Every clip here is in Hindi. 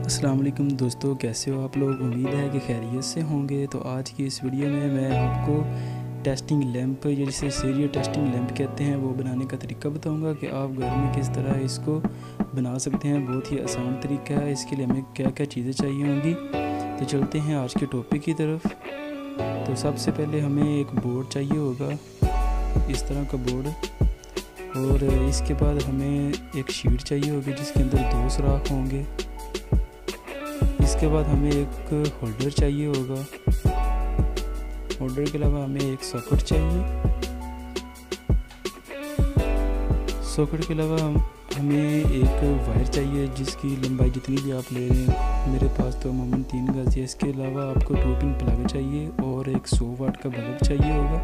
अस्सलाम वालेकुम दोस्तों, कैसे हो आप लोग। उम्मीद है कि खैरियत से होंगे। तो आज की इस वीडियो में मैं आपको टेस्टिंग लैंप या जिसे सीरियल टेस्टिंग लैंप कहते हैं वो बनाने का तरीका बताऊंगा कि आप घर में किस तरह इसको बना सकते हैं। बहुत ही आसान तरीका है। इसके लिए हमें क्या क्या चीज़ें चाहिए होंगी। तो चलते हैं आज के टॉपिक की तरफ। तो सबसे पहले हमें एक बोर्ड चाहिए होगा, इस तरह का बोर्ड। और इसके बाद हमें एक शीट चाहिए होगी जिसके अंदर 2 सुराख होंगे। इसके बाद हमें एक होल्डर चाहिए होगा। होल्डर के अलावा हमें एक सॉकेट चाहिए। सॉकेट के अलावा हमें एक वायर चाहिए जिसकी लंबाई जितनी भी आप ले रहे हैं। मेरे पास तो अमूमन 3 गज है। इसके अलावा आपको 2 पिन प्लग चाहिए और एक 100 वाट का बल्ब चाहिए होगा।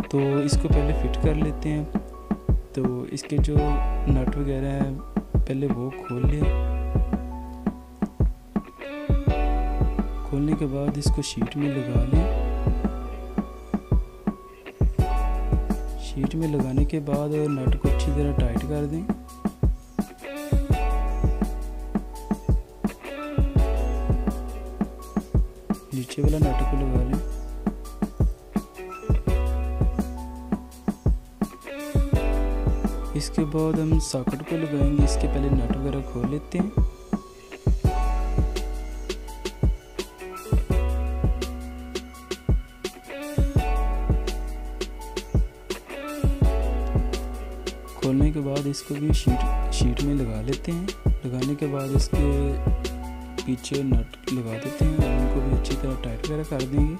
तो इसको पहले फिट कर लेते हैं। तो इसके जो नट वगैरह हैं पहले वो खोल लें। खोलने के बाद इसको शीट में लगा लें। शीट में लगाने के बाद नट को अच्छी तरह टाइट कर दें। नीचे वाला नट को लगा लें। इसके बाद हम सॉकेट को लगाएंगे। इसके पहले नट वगैरह खोल लेते हैं। खोलने के बाद इसको भी शीट में लगा लेते हैं। लगाने के बाद इसके पीछे नट लगा देते हैं और उनको भी अच्छी तरह टाइट वगैरह कर देंगे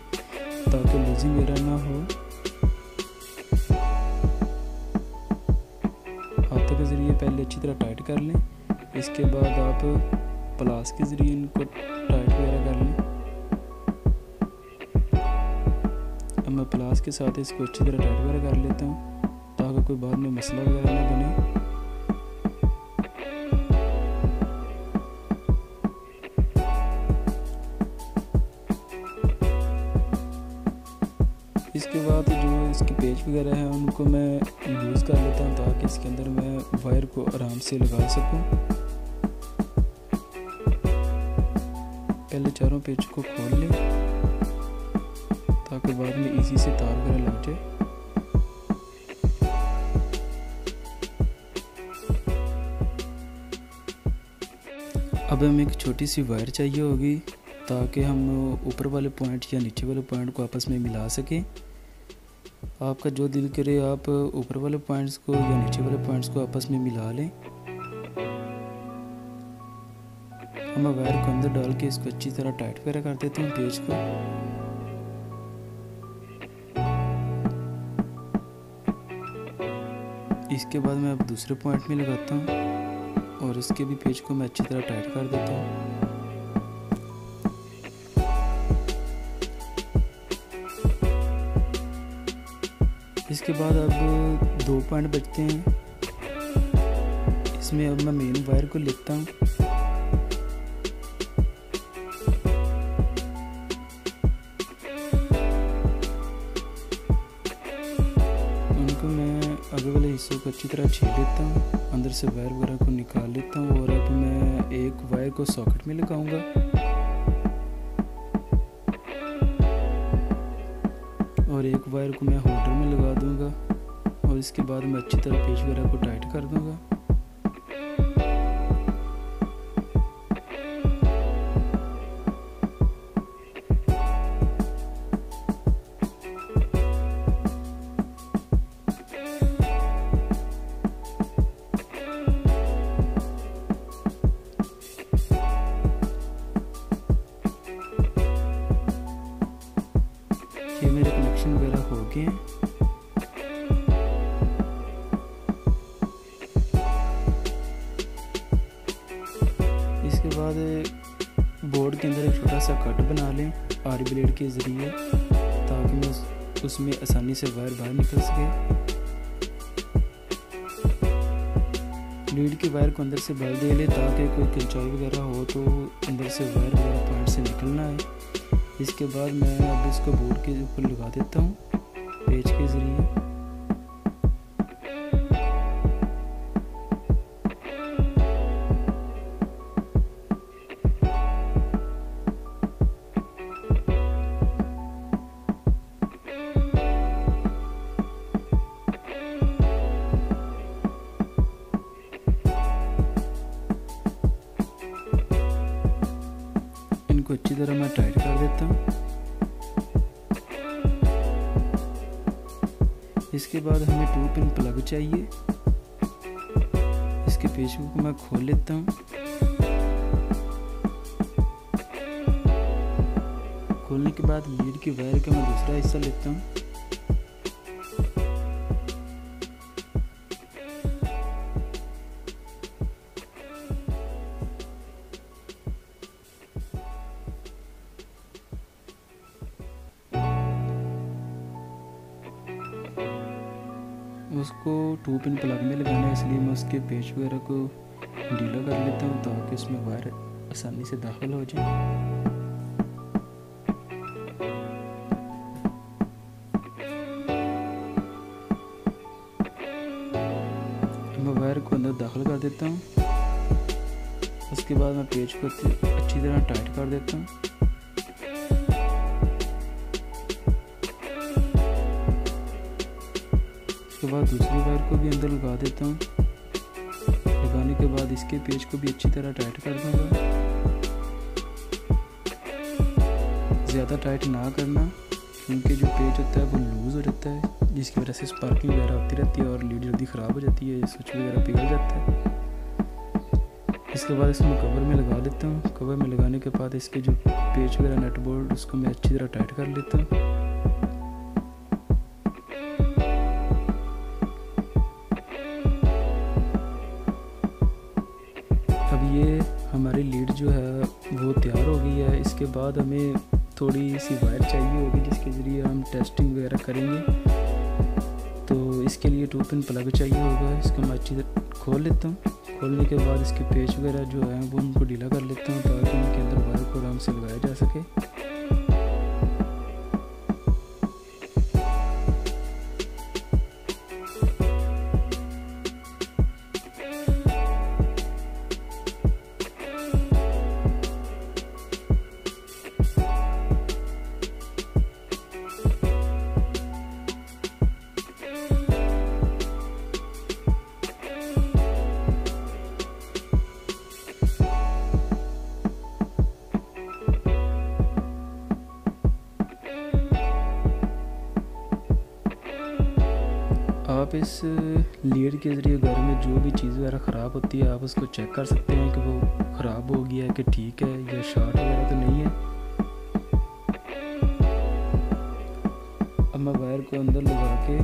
ताकि लूजिंग वगैरह ना हो। हाथों के ज़रिए पहले अच्छी तरह टाइट कर लें। इसके बाद आप प्लास के ज़रिए इनको टाइट वगैरह कर लें। अब मैं प्लास के साथ इसको अच्छी तरह टाइट वगैरह कर लेता हूँ ताकि कोई बाद में मसला वगैरह ना बने। इसके बाद जो इसके पेच वगैरह हैं उनको मैं लूज़ कर लेता हूँ ताकि इसके अंदर मैं वायर को आराम से लगा सकूँ। पहले चारों पेच को खोल लें ताकि बाद में इजी से तार वगैरह लग जाए। अब हमें एक छोटी सी वायर चाहिए होगी ताकि हम ऊपर वाले पॉइंट या नीचे वाले पॉइंट को आपस में मिला सकें। आपका जो दिल करे आप ऊपर वाले पॉइंट्स को या नीचे वाले पॉइंट्स को आपस में मिला लें। हम वायर को अंदर डाल के इसको अच्छी तरह टाइट वगैरह कर देते हैं पेज को। इसके बाद मैं अब दूसरे पॉइंट में लगाता हूँ और इसके भी पेज को मैं अच्छी तरह टाइट कर देता हूँ। इसके बाद अब 2 पॉइंट बचते हैं। इसमें अब मैं मेन वायर को लेता हूँ। उनको मैं आगे वाले हिस्सों को अच्छी तरह छील लेता हूँ। अंदर से वायर वगैरह को निकाल लेता हूँ और अब मैं एक वायर को सॉकेट में लगाऊंगा और एक वायर को मैं होल्डर में लगा दूंगा और इसके बाद मैं अच्छी तरह पेच वगैरह को टाइट कर दूंगा। ये मेरे कनेक्शन वगैरह हो गए हैं। इसके बाद बोर्ड के अंदर एक छोटा सा कट बना लें आरी ब्लेड के ज़रिए ताकि उसमें आसानी से वायर बाहर निकल सके। लीड की वायर को अंदर से भर दे लें ताकि कोई खिंचाई वगैरह हो तो अंदर से वायर वगैरह पॉइंट से निकलना है। इसके बाद मैं अब इसको बोर्ड के ऊपर लगा देता हूँ पेज के ज़रिए। इनको अच्छी तरह मैं टाइट कर देता हूँ। इसके बाद हमें 2 पिन प्लग चाहिए। इसके पेचों को मैं खोल लेता हूँ। खोलने के बाद लीड की वायर का मैं दूसरा हिस्सा लेता हूँ। उसको 2 पिन प्लग में लगाना है, इसलिए मैं उसके पेच वगैरह को ढीला कर लेता हूँ ताकि उसमें वायर आसानी से दाखिल हो जाए। मैं वायर को अंदर दाखिल कर देता हूँ। उसके बाद मैं पेच को अच्छी तरह टाइट कर देता हूँ। उसके बाद दूसरी वायर को भी अंदर लगा देता हूँ। लगाने के बाद इसके पेच को भी अच्छी तरह टाइट कर दूँगा। ज़्यादा टाइट ना करना, क्योंकि जो पेच होता है वो लूज़ हो जाता है, जिसकी वजह से स्पार्किंग वगैरह होती रहती है और लीड जल्दी ख़राब हो जाती है, स्विच वगैरह पिघल जाता है। इसके बाद इसको मैं कवर में लगा लेता हूँ। कवर में लगाने के बाद इसके जो पेच वगैरह नट बोल्ट उसको मैं अच्छी तरह टाइट कर लेता हूँ। अब ये हमारी लीड जो है वो तैयार हो गई है। इसके बाद हमें थोड़ी सी वायर चाहिए होगी जिसके ज़रिए हम टेस्टिंग वगैरह करेंगे। तो इसके लिए 2 पिन प्लग चाहिए होगा। इसको मैं अच्छी तरह खोल लेता हूँ। खोलने के बाद इसके पेच वगैरह जो है वो उनको ढीला कर लेता हूँ ताकि उनके अंदर वायर को आराम से लगाया जा सके। आप इस लीड के ज़रिए घर में जो भी चीज़ वगैरह ख़राब होती है आप उसको चेक कर सकते हैं कि वो ख़राब हो गया है कि ठीक है या शॉर्ट वगैरह तो नहीं है। अब मैं वायर को अंदर लगा के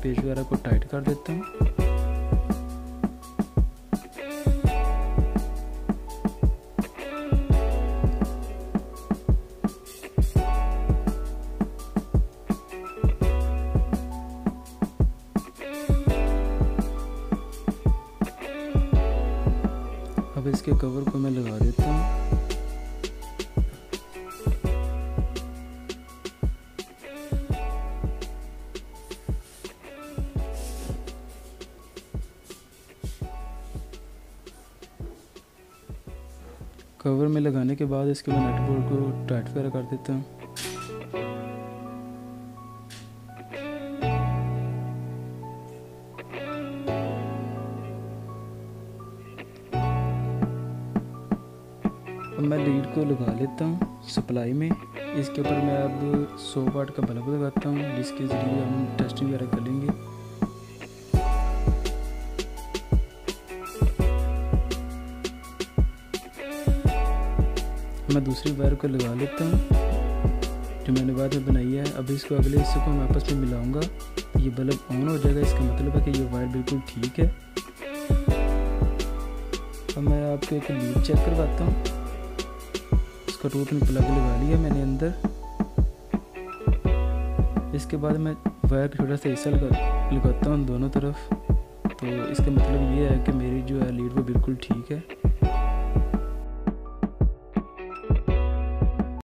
पेच वगैरह को टाइट कर देता हूँ। अब इसके कवर को मैं लगा देता हूँ। कवर में लगाने के बाद इसके मैं नट बोल्ट को टाइट वगैरह कर देता हूँ। अब मैं लीड को लगा लेता हूँ सप्लाई में। इसके ऊपर मैं अब 100 वाट का बल्ब लगाता हूँ जिसके ज़रिए हम टेस्टिंग वगैरह करेंगे। मैं दूसरी वायर को लगा लेता हूँ जो मैंने बाद में बनाई है। अब इसको अगले हिस्से को मैं आपस में मिलाऊंगा, ये बल्ब ऑन हो जाएगा। इसका मतलब है कि ये वायर बिल्कुल ठीक है। अब मैं आपको एक लीड चेक करवाता हूँ। इसका 2 पिन प्लग लगा लिया मैंने अंदर। इसके बाद मैं वायर का छोटा सा हिस्सा लगाता हूँ दोनों तरफ। तो इसका मतलब ये है कि मेरी जो है लीड वो बिल्कुल ठीक है।